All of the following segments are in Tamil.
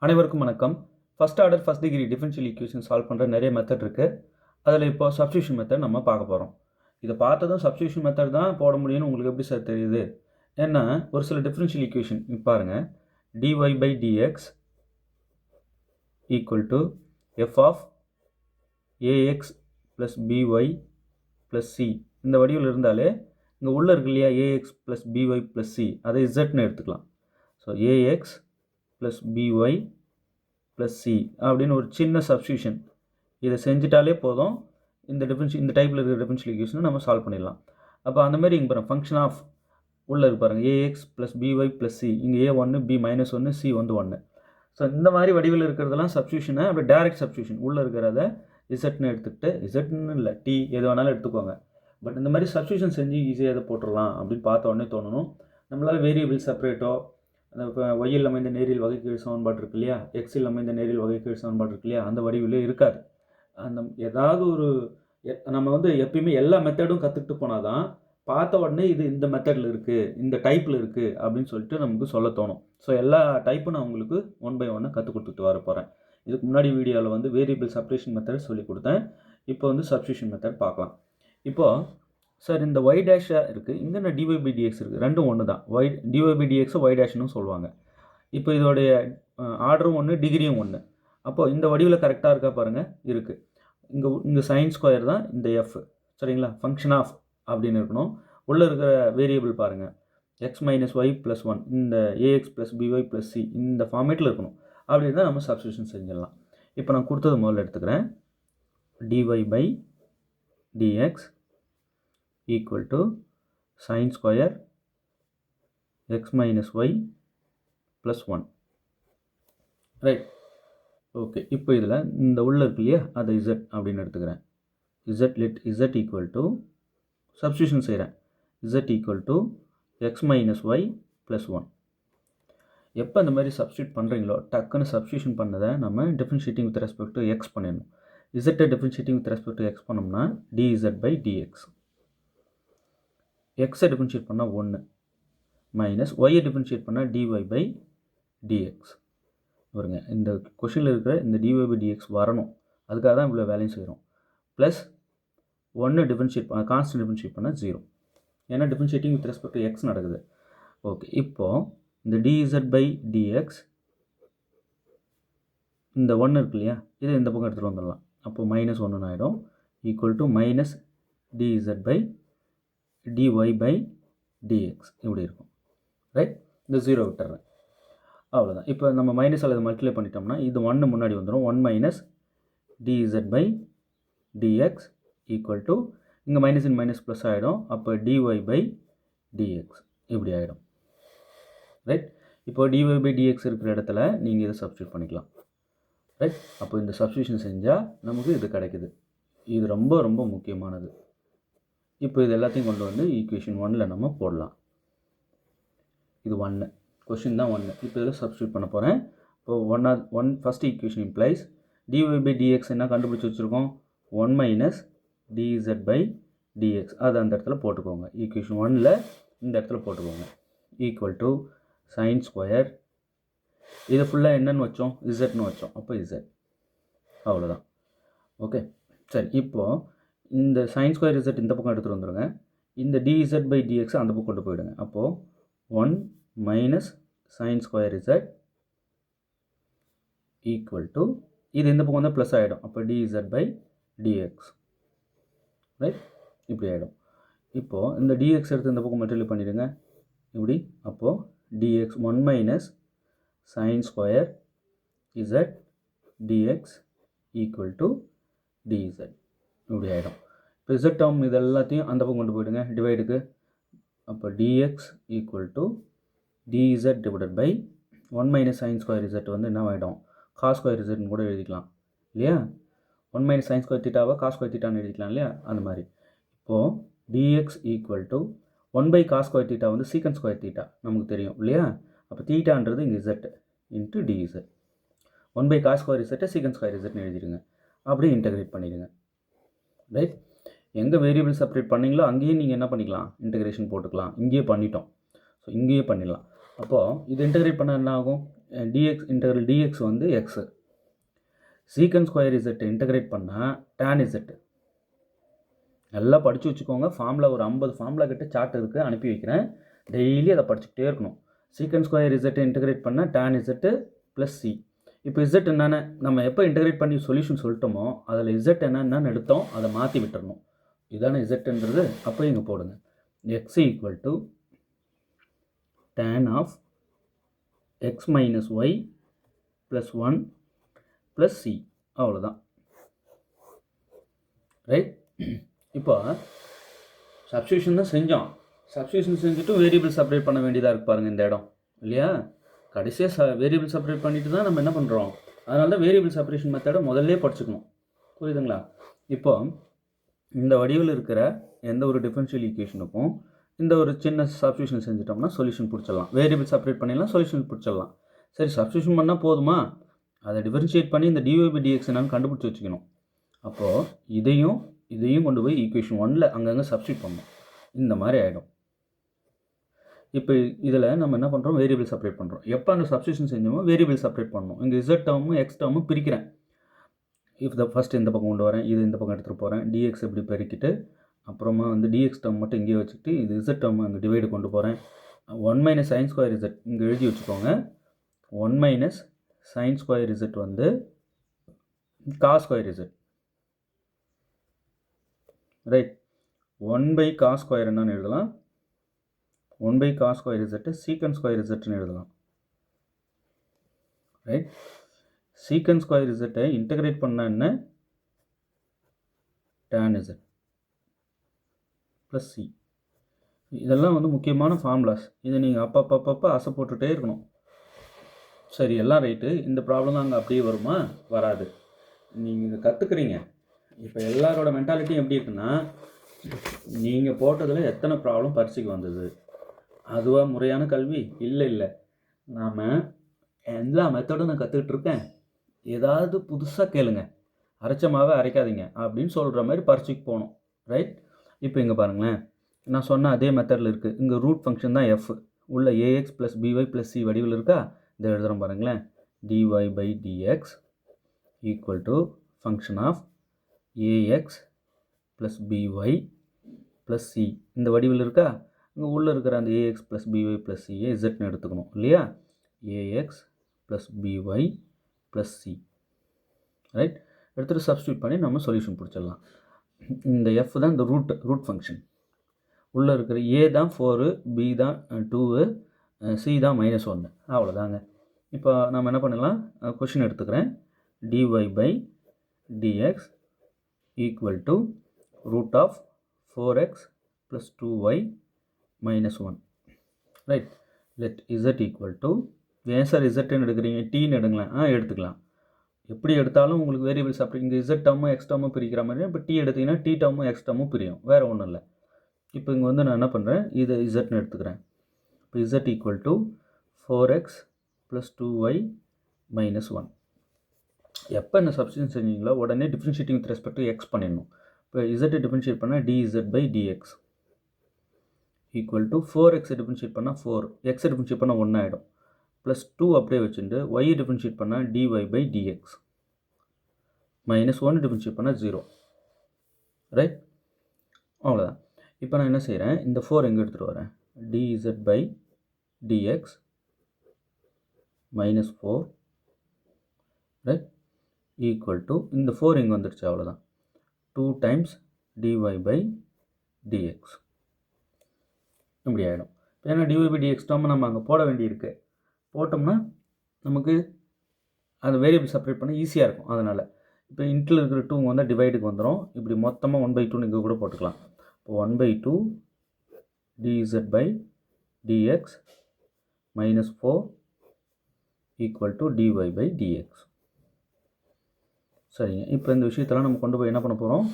அனைவருக்கும் வணக்கம். First order first degree differential equation solve பண்ணுற நிறைய மெத்தட் இருக்குது. அதில் இப்போ சப்ஸ்டியூஷன் மெத்தட் நம்ம பார்க்க போகிறோம். இதை பார்த்ததும் சப்ஸ்டியூஷன் மெத்தட் தான் போட முடியும்னு உங்களுக்கு எப்படி சார் தெரியுது? ஏன்னா ஒரு சில டிஃபரன்ஷியல் ஈக்குவேஷன் பாருங்கள். dy by dx equal to f of ax plus by plus c இந்த வடிவில் இருந்தாலே இங்கே உள்ளே இருக்கு இல்லையா ax plus by plus c அதை zன்னு எடுத்துக்கலாம். So ax plus by plus c அப்படின்னு ஒரு சின்ன சப்ஸ்டியூஷன் இதை செஞ்சிட்டாலே போதும். இந்த இந்த டைப்பில் இருக்கிற டிஃபரன்ஷியல் ஈக்குவேஷனை நம்ம சால்வ் பண்ணிடலாம். அப்போ அந்த மாதிரி இங்கே பாருங்கள் ஃபங்க்ஷன் ஆஃப் உள்ளே இருக்கு பாருங்கள் ax plus by plus c இங்கே a1 b minus 1 c வந்து 1. ஸோ இந்த மாதிரி வடிவில் இருக்கிறதெல்லாம் சப்ஸ்டியூஷனை அப்படி டைரக்ட் சப்ஸ்டியூஷன் உள்ளே இருக்கிறத இசட்னு எடுத்துக்கிட்டு இசட்னு இல்லை டி எது வேணாலும் எடுத்துக்கோங்க. பட் இந்த மாதிரி சப்ஸ்டியூஷன் செஞ்சு ஈஸியாக எதை போட்டுடலாம் அப்படின்னு பார்த்த உடனே தோணணும். நம்மளால் வேரியபிள் செப்பரேட்டோ அந்த இப்போ ஒய்யில் அமைந்த நேரியல் வகைக்கீழ் சமன்பாடு இருக்கு இல்லையா, எக்ஸில் அமைந்த நேரியல் வகைக்கீழ் சமன்பாடு இருக்கு இல்லையா, அந்த வடிவிலே இருக்காது. அந்த ஏதாவது ஒரு நம்ம வந்து எப்பயுமே எல்லா மெத்தடும் கற்றுக்கிட்டு போனால் தான் பார்த்த உடனே இது இந்த மெத்தடில் இருக்குது இந்த டைப்பில் இருக்குது அப்படின்னு சொல்லிட்டு நமக்கு சொல்ல தோணும். ஸோ எல்லா டைப்பும் நான் உங்களுக்கு 1 by 1 கற்றுக் கொடுத்துட்டு வர போகிறேன். இதுக்கு முன்னாடி வீடியோவில் வந்து வேரியபிள் செப்பரேஷன் மெத்தட் சொல்லி கொடுத்தேன். இப்போ வந்து சப்ஸ்டியூஷன் மெத்தட் பார்க்கலாம். இப்போது சார் இந்த y டேஷாக இருக்குது, இங்கே நான் dy by dx இருக்குது, ரெண்டும் ஒன்று தான். dy by dx y டேஷ்னு சொல்லுவாங்க. இப்போ இதோடைய ஆர்டரும் ஒன்று டிகிரியும் ஒன்று. அப்போது இந்த வடிவில் கரெக்டாக இருக்கா பாருங்கள், இருக்குது. இங்கே சைன் ஸ்கொயர் தான் இந்த எஃப், சரிங்களா? ஃபங்க்ஷன் ஆஃப் அப்படின்னு இருக்கணும். உள்ளே இருக்கிற வேரியபிள் பாருங்கள் எக்ஸ் மைனஸ் ஒய் ப்ளஸ் 1 இந்த a x plus b y plus c இந்த ஃபார்மேட்டில் இருக்கணும். அப்படி இருந்தால் நம்ம சப்ஸ்டியூஷன் செஞ்சிடலாம். இப்போ நான் கொடுத்தது முதல்ல எடுத்துக்கிறேன். dy by dx equal to sin square x minus y plus 1. Right, okay. இப்போ இதில் இந்த உள்ள இருக்கு இல்லையா, அதை z அப்படின்னு எடுத்துக்கிறேன். z equal to சப்ஸ்டியூஷன் செய்கிறேன். z equal to x minus y plus 1. எப்போ இந்த மாதிரி சப்ஸ்டியூட் பண்ணுறீங்களோ டக்குன்னு சப்ஸ்டியூஷன் பண்ணதை நம்ம differentiating with respect to X பண்ணிடணும். z differentiating with respect to X பண்ணோம்னா dz by dx. எக்ஸை டிஃபரன்ஷியேட் பண்ணால் 1 மைனஸ் ஒய்யை டிஃபரன்ஷியேட் பண்ணால் dy by dx வருங்க. இந்த கொஷினில் இருக்கிற இந்த dy by dx வரணும், அதுக்காக தான் இவ்வளோ வேலையும் செய்கிறோம். ப்ளஸ் 1 டிஃபரன்ஷியேட் பண்ண கான்ஸ்டன்ட் டிஃபரன்ஷியேட் பண்ணால் 0, ஏன்னா differentiating with respect to X நடக்குது. ஓகே, இப்போது இந்த dz by dx இந்த 1 இருக்கு இல்லையா, இதை இந்த பக்கம் எடுத்துகிட்டு வந்துடலாம். அப்போது மைனஸ் 1 ஆகிடும், equal to minus dz by dy by dx இப்படி இருக்கும். ரைட், இந்த 0 விட்டுறேன், அவ்வளோதான். இப்போ நம்ம மைனஸ் அல்லது மல்டிப்ளை பண்ணிட்டோம்னா இது 1 முன்னாடி வந்துடும். 1 minus dz by dx equal to இங்கே மைனஸ் இன் மைனஸ் ப்ளஸ் ஆகிடும். அப்போ dy by dx இப்படி ஆகிடும். ரைட், இப்போ dy by dx இருக்கிற இடத்துல நீங்கள் இதை சப்ஸ்டியூட் பண்ணிக்கலாம். ரைட், அப்போ இந்த சப்ஸ்டியூஷன் செஞ்சால் நமக்கு இது கிடைக்குது. இது ரொம்ப ரொம்ப முக்கியமானது. இப்போ இது எல்லாத்தையும் கொண்டு வந்து ஈக்குவேஷன் 1ல் நம்ம போடலாம். இது 1, கொஷின் தான் 1. இப்போ இதில் சப்ஸ்டியூட் பண்ண போகிறேன். இப்போ 1 first equation implies dy by dx என்ன கண்டுபிடிச்சி வச்சுருக்கோம், 1 மைனஸ் dz by dx அது அந்த இடத்துல போட்டுக்கோங்க. ஈக்குவேஷன் 1ல் இந்த இடத்துல போட்டுக்கோங்க. ஈக்குவல் டு சைன் ஸ்கொயர், இது ஃபுல்லாக என்னன்னு வச்சோம், இசட்னு வச்சோம். அப்போ இசட், அவ்வளோதான். ஓகே, சரி. இப்போது இந்த சைன் ஸ்கொயர் இசட் இந்த பக்கம் எடுத்துகிட்டு வந்துடுங்க. இந்த dz by dx அந்த பக்கம் கொண்டு போயிடுங்க. அப்போது 1 minus sine square Z equal to இது இந்த பக்கம் வந்து ப்ளஸ் ஆகிடும். அப்போ dz by dx. ரைட், இப்படி ஆகிடும். இப்போது இந்த dx எடுத்து இந்த பக்கம் மல்டிப்ளை பண்ணிவிடுங்க இப்படி. அப்போது dx 1 minus sine square Z dx equal to dz இப்படி ஆகிடும். இப்போ இசட் டேர்ம் இது எல்லாத்தையும் அந்த பக்கம் கொண்டு போயிடுங்க டிவைடுக்கு. அப்போ dx equal to dz divided by 1 minus sine square z வந்து என்ன ஆகிடும், காஸ் ஸ்கொயர் இசட்னு கூட எழுதிக்கலாம் இல்லையா. 1 மைனஸ் சைன் ஸ்கொயர் தீட்டாவை காஸ் ஸ்கொயர் தீட்டான்னு எழுதிக்கலாம் இல்லையா, அந்த மாதிரி. இப்போது dx equal to 1 by cos square theta வந்து சீக்கன் ஸ்கொயர் தீட்டா நமக்கு தெரியும் இல்லையா. அப்போ தீட்டான்றது இங்கே Z into dz. 1 by cos square இசட்டை சீக்கன் ஸ்கொயர் இசட்னு எழுதிடுங்க. அப்படியே இன்டெகிரேட் பண்ணிடுங்க. ரைட், எங்கே வேரியபிள் செப்பரேட் பண்ணிங்களோ அங்கேயே நீங்கள் என்ன பண்ணிக்கலாம், இன்டெகிரேஷன் போட்டுக்கலாம். இங்கேயே பண்ணிட்டோம், ஸோ இங்கேயே பண்ணிடலாம். அப்போது இது இன்டெகிரேட் பண்ண என்ன ஆகும், டிஎக்ஸ் இன்டெக்ரல் டிஎக்ஸ் வந்து எக்ஸு. சீக்கன் ஸ்கொயர் இசட் இன்டெகிரேட் பண்ணால் டேன் இசட். நல்லா படித்து வச்சுக்கோங்க. ஃபார்முலா ஒரு 50 ஃபார்முலா கிட்ட சார்ட் இருக்குது, அனுப்பி வைக்கிறேன். டெய்லி அதை படிச்சுக்கிட்டே இருக்கணும். சீக்கன் ஸ்கொயர் இசட்டை இன்டெகிரேட் பண்ணால் டேன் இசட்டு ப்ளஸ் சி. இப்போ இசட் என்னென்ன நம்ம எப்போ இன்டெகிரேட் பண்ணி சொல்யூஷன் சொல்லிட்டோமோ அதில் இசட் என்னென்னு எடுத்தோம் அதை மாற்றி விட்டுறணும். இதான இசட்டுன்றது. அப்போ இங்கே போடுங்க x equal to tan of x minus y plus 1 plus C. அவ்வளோதான். ரைட். இப்போ சப்ஸ்டியூஷன் தான் செஞ்சோம். சப்ஸ்டியூஷன் செஞ்சுட்டு வேரியபிள் செப்பரேட் பண்ண வேண்டியதாக இருக்கு பாருங்கள் இந்த இடம் இல்லையா. கடைசியாக வேரியபிள் செப்பரேட் பண்ணிட்டு தான் நம்ம என்ன பண்ணுறோம். அதனால தான் வேரியபிள் செப்பரேஷன் மெத்தடை முதல்ல படிச்சுக்கணும். புரியுதுங்களா. இப்போ இந்த வடிவில் இருக்கிற எந்த ஒரு டிஃபரன்ஷியல் ஈக்குவேஷனுக்கும் இந்த ஒரு சின்ன சப்ஸ்டியூஷன் செஞ்சிட்டோம்னா சொல்யூஷன் பிடிச்சிடலாம். வேரியபிள் செப்பரேட் பண்ணிடலாம், சொல்யூஷன் பிடிச்சிடலாம். சரி, சப்ஸ்டியூஷன் பண்ணால் போதுமா? அதை டிஃபரன்ஷியேட் பண்ணி இந்த dy/dx என்னன்னு கண்டுபிடிச்சி வச்சுக்கணும். அப்போது இதையும் கொண்டு போய் ஈக்குவேஷன் 1ல் அங்கங்கே சப்ஸ்டியூட் பண்ணணும். இந்த மாதிரி ஆகிடும். இப்போ இதில் நம்ம என்ன பண்ணுறோம், வேரியபிள் செப்பரேட் பண்ணுறோம். எப்போ அந்த சப்ஸ்டியூஷன் செஞ்சோமோ வேரியபிள் செப்பரேட் பண்ணணும். இங்கே இசட் டேர்மும் எக்ஸ் டேர்மும் பிரிக்கிறேன். இப்போ ஃபஸ்ட்டு இந்த பக்கம் கொண்டு வரேன், இது இந்த பக்கம் எடுத்துகிட்டு போகிறேன். டிஎக்ஸ் இப்படி பெருக்கிட்டு அப்புறமா வந்து டிஎக்ஸ் டேர்ம் மட்டும் இங்கேயே வச்சுக்கிட்டு இது இசட் டேர்ம் அங்கே டிவைடு கொண்டு போகிறேன். 1 மைனஸ் சைன் ஸ்கொயர் இசட் இங்கே எழுதி வச்சுக்கோங்க. 1 மைனஸ் சைன் ஸ்கொயர் இசட் வந்து cos square z. Right. 1 by cos square என்னன்னு எழுதலாம். 1 by cos square z secant square இசட்னு எழுதலாம். ரைட். சீக்கன் ஸ்கொயர் இசட்டை இன்டெகிரேட் பண்ண என்ன, tan இசட் ப்ளஸ் சி. இதெல்லாம் வந்து முக்கியமான ஃபார்முலாஸ். இதை நீங்கள் அப்பப்போ அசை போட்டுகிட்டே இருக்கணும். சரி, எல்லாம் ரைட்டு. இந்த ப்ராப்ளம் தான் அங்கே அப்படியே வருமா? வராது. நீங்கள் இதை கற்றுக்குறீங்க. இப்போ எல்லாரோட மென்டாலிட்டியும் எப்படி இருக்குன்னா, நீங்கள் போட்டதில் எத்தனை ப்ராப்ளம் பரிட்சைக்கு வந்தது, அதுவாக முறையான கல்வி? இல்லை. நாம் எல்லா மெத்தடும் நான் கற்றுக்கிட்டு இருக்கேன், ஏதாவது புதுசாக கேளுங்க, அரைச்சமாகவே அரைக்காதீங்க அப்படின்னு சொல்கிற மாதிரி பரிட்சைக்கு போகணும். ரைட். இப்போ இங்கே பாருங்களேன், நான் சொன்ன அதே மெத்தடில் இருக்குது. இங்கே ரூட் ஃபங்க்ஷன் தான் எஃப் உள்ள a x plus b y plus c வடிவில் இருக்கா. இதை எழுதுகிறோம் பாருங்களேன். dy/dx equal to function of a x plus b y plus c. இந்த வடிவில் இருக்கா. இங்கே உள்ளே இருக்கிற அந்த ஏஎக்ஸ் ப்ளஸ் பிஒய் ப்ளஸ் சியை இசட்னு எடுத்துக்கணும் இல்லையா. A x plus b y plus c. Right. எடுத்துகிட்டு சப்ஸ்டியூட் பண்ணி நம்ம சொல்யூஷன் பிடிச்சிடலாம். இந்த எஃப் தான் இந்த ரூட் ஃபங்க்ஷன். உள்ளே இருக்கிற ஏ தான் 4, பி தான் 2, சி தான் -1. அவ்வளோதாங்க. இப்போ நம்ம என்ன பண்ணலாம், கொஷின் எடுத்துக்கிறேன். dy/dx equal to root of 4x plus 2y -1. Right. Let z equal to, ஏன் சார் இசட்னு எடுக்கிறீங்க, டீன்னு எடுங்களேன். எடுத்துக்கலாம். எப்படி எடுத்தாலும் உங்களுக்கு வேரியபிள்ஸ் அப்படி இங்கே இசட் டேர்மும் எக்ஸ் டேர்மும் பிரிக்கிற மாதிரி. இப்போ டி எடுத்திங்கன்னா டி டேர்மும் எக்ஸ் டேர்மும் பிரியும், வேறு ஒன்றும் இல்லை. இப்போ இங்கே வந்து நான் என்ன பண்ணுறேன், இது இசட்னு எடுத்துக்கிறேன். இப்போ Z equal to 4x plus 2y -1. எப்போ என்ன சப்ஸ்டியூஷன் செஞ்சீங்களோ உடனே differentiating with respect to X பண்ணிடணும். இப்போ இசட்டை டிஃப்ரென்ஷியேட் பண்ணால் dz/dx equal to 4x differentiate பண்ணால் 4, எக்ஸை டிஃப்ரென்ஷியேட் பண்ணால் 1 ஆகிடும். ப்ளஸ் 2 அப்படியே வச்சுட்டு y டிஃப்ரென்ஷியேட் பண்ணால் dy/dx -1 டிஃப்ரென்ஷியேட் பண்ணால் 0. ரைட். அவ்வளோதான். இப்போ நான் என்ன செய்கிறேன், இந்த 4 எங்கே எடுத்துகிட்டு வரேன், dz/dx -4 ரைட் ஈக்குவல் டு இந்த 4 இங்கே வந்துடுச்சு. அவ்வளோதான். 2 டைம்ஸ் dy/dx இப்படி ஆகிடும். ஏன்னா dy/dx டேர்மை நம்ம அங்கே போட வேண்டியிருக்கு. போட்டோம்னா நமக்கு அந்த வேரியபிள் செப்பரேட் பண்ண ஈஸியாக இருக்கும். அதனால் இப்போ இன்ட்டில் இருக்கிற 2 வந்து டிவைடுக்கு வந்துடும். இப்படி மொத்தமாக 1/2 இங்கே கூட போட்டுக்கலாம். இப்போ 1/2 dz/dx -4 ஈக்குவல் டு dy/dx. சரிங்க. இப்போ இந்த விஷயத்தெல்லாம் நம்ம கொண்டு போய் என்ன பண்ண போகிறோம்,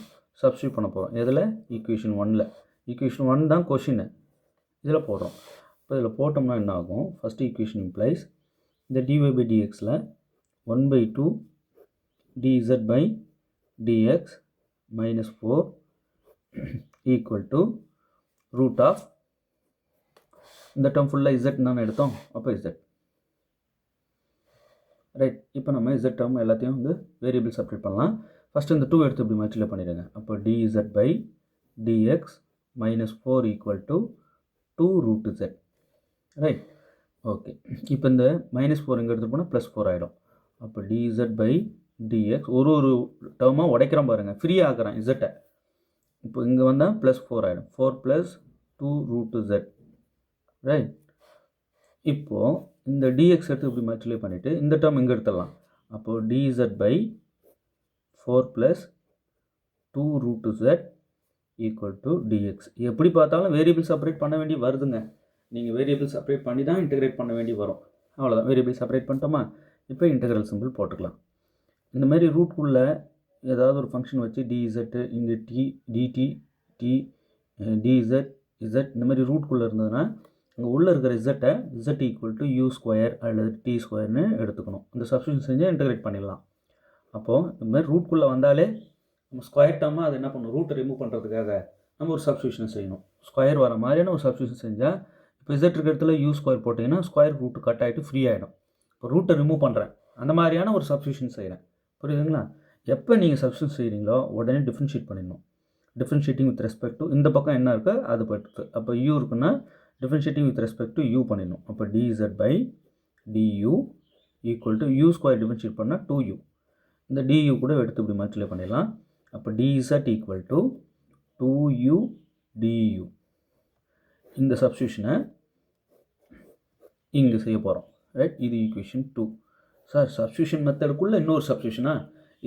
சப்ஸ்டியூட் பண்ண போகிறோம். எதில், ஈக்குவேஷன் 1ல். ஈக்குவேஷன் 1 தான் கொஷின், இதில் போடுறோம். இப்போ இதில் போட்டோம்னா என்ன ஆகும், ஃபஸ்ட் ஈக்குவேஷன் இம்ப்ளைஸ் இந்த dy/dxல 1/2 dz/dx -4 equal to root of, இந்த டேர்ம் ஃபுல்லாக இசட் நான் எடுத்தோம், அப்போ இசட் ரைட். இப்போ நம்ம z டேர்ம் எல்லாத்தையும் வந்து வேரியபிள் செப்பரேட் பண்ணலாம். ஃபஸ்ட்டு இந்த 2 எடுத்து இப்படி மல்டிப்ளை பண்ணிடுங்க. அப்போ dz by dx minus 4 equal to 2 root z. Right. Okay. இப்போ இந்த -4 இங்கே எடுத்து போனால் +4 ஆகிடும். அப்போ dz by dx ஒரு டேர்மாக உடைக்கிறோம் பாருங்கள், ஃப்ரீ ஆக்குறேன் z. இப்போ இங்கே வந்தால் +4 ஆகிடும். 4 + 2 root z. ரைட். இப்போது இந்த dx எடுத்து இப்படி மல்டிப்ளை பண்ணிவிட்டு இந்த டேர்ம் இங்கே எடுத்துடலாம். அப்போது dz by 4 + 2 root z equal to dx. எப்படி பார்த்தாலும் வேரியபிள் செப்பரேட் பண்ண வேண்டி வருதுங்க. நீங்கள் வேரியபிள் செப்பரேட் பண்ணி தான் இன்டெகிரேட் பண்ண வேண்டி வரும். அவ்வளோதான். வேரியபிள் செப்பரேட் பண்ணிட்டோமா? இப்போ இன்டெகிரல் சிம்பிள் போட்டுக்கலாம். இந்த மாதிரி ரூட்குள்ளே ஏதாவது ஒரு ஃபங்க்ஷன் வச்சு dz இங்கே t dt t dz z இந்த மாதிரி ரூட்குள்ளே இருந்ததுன்னா அங்கே உள்ளே இருக்கிற z ஈக்குவல் டு u² அல்லது t² எடுத்துக்கணும். இந்த சப்ஸ்டியூஷன் செஞ்சு இன்டெகிரேட் பண்ணிடலாம். அப்போது இந்த மாதிரி ரூட்குள்ளே வந்தாலே நம்ம ஸ்கொயர் டேர்மாக அதை என்ன பண்ணணும், ரூட்டை ரிமூவ் பண்ணுறதுக்காக நம்ம ஒரு சப்ஸ்டியூஷன் செய்யணும். ஸ்கொயர் வர மாதிரியான ஒரு சப்ஸ்டியூஷன் செஞ்சால் இப்போ z இருக்கிற இடத்துல u² போட்டிங்கன்னா ஸ்கொயர் ரூட்டு கட் ஆகிட்டு ஃப்ரீ ஆகிடும். இப்போ ரூட்டை ரிமூவ் பண்ணுறேன், அந்த மாதிரியான ஒரு சப்ஸ்டியூஷன் செய்கிறேன். புரியுதுங்களா? எப்போ நீங்கள் சப்ஸ்டியூஷன் செய்கிறீங்களோ உடனே டிஃப்ரென்ஷியேட் பண்ணிடணும். டிஃப்ரென்ஷியேட்டிங் வித் ரெஸ்பெக்ட் டு இந்த பக்கம் என்ன இருக்கோ அது பட்டு. அப்போ u இருக்குன்னா differentiating with respect to u பண்ணிடணும். அப்போ dz by du equal to u² differentiate பண்ணால் 2u. இந்த du கூட எடுத்து இப்படி மல்டிப்ளை பண்ணிடலாம். அப்போ dz equal to 2u du. இந்த சப்ஸ்டியூஷனை இங்கே செய்ய போகிறோம். ரைட். இது ஈக்குவேஷன் 2. சார் சப்ஸ்டியூஷன் மெத்தடுக்குள்ளே இன்னொரு சப்ஸ்டியூஷனா?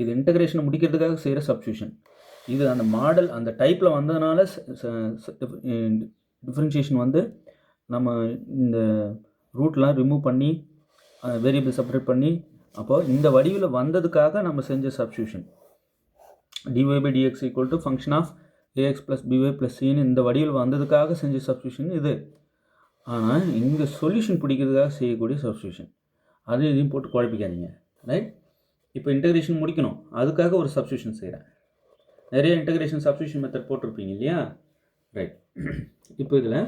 இது இன்டெகிரேஷனை முடிக்கிறதுக்காக செய்கிற சப்ஸ்டியூஷன். இது அந்த மாடல் அந்த டைப்பில் வந்ததுனால டிஃப்ரென்ஷியேஷன் வந்து நம்ம இந்த ரூட்லாம் ரிமூவ் பண்ணி வேரியபிள் செப்பரேட் பண்ணி அப்போது இந்த வடிவில் வந்ததுக்காக நம்ம செஞ்ச substitution. dy by dx equal to function of ax plus by plus c இந்த வடிவில் வந்ததுக்காக செஞ்ச சப்ஸ்டியூஷன் இது. ஆனால் இங்கே சொல்யூஷன் பிடிக்கிறதுக்காக செய்யக்கூடிய சப்ஸ்டியூஷன். அது இதையும் போட்டு குழப்பிக்காதீங்க. ரைட். இப்போ இன்டெகிரேஷன் முடிக்கணும், அதுக்காக ஒரு சப்ஸ்டியூஷன் செய்கிறேன். நிறைய இன்டெகிரேஷன் சப்ஸ்டியூஷன் மெத்தட் போட்டிருப்பீங்க இல்லையா? ரைட். இப்போ இதில்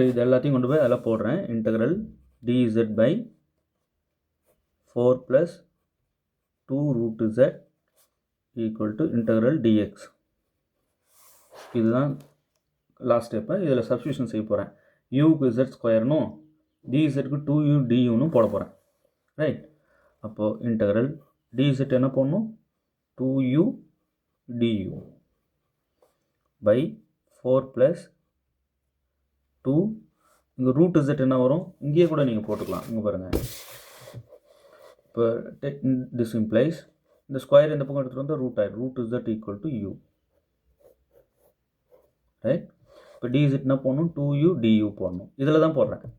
இது எல்லாத்தையும் கொண்டு போய் அதில் போடுறேன். Integral dz by 4 + 2 root z equal to integral dx. இதுதான் லாஸ்ட் ஸ்டெப்பு. இதில் சப்ஸ்டியூஷன் செய்ய போகிறேன். யூக்கு z²னும் dzக்கு 2u duன்னு போட போகிறேன். ரைட். அப்போது இன்டெகிரல் dz என்ன போடணும், 2u du by 4 + 2 இங்கே ரூட் z என்ன வரும், இங்கேயே கூட நீங்கள் போட்டுக்கலாம். இங்கே பாருங்கள். இப்போ திஸ் இம்ப்ளைஸ் இந்த ஸ்கொயர் இந்த பக்கம் எடுத்துகிட்டு வந்தால் ரூட் ஆகிடும். Root z equal to u. Right. இப்போ dz என்ன போடணும், 2u du போடணும். இதில் தான் போடுறேன்.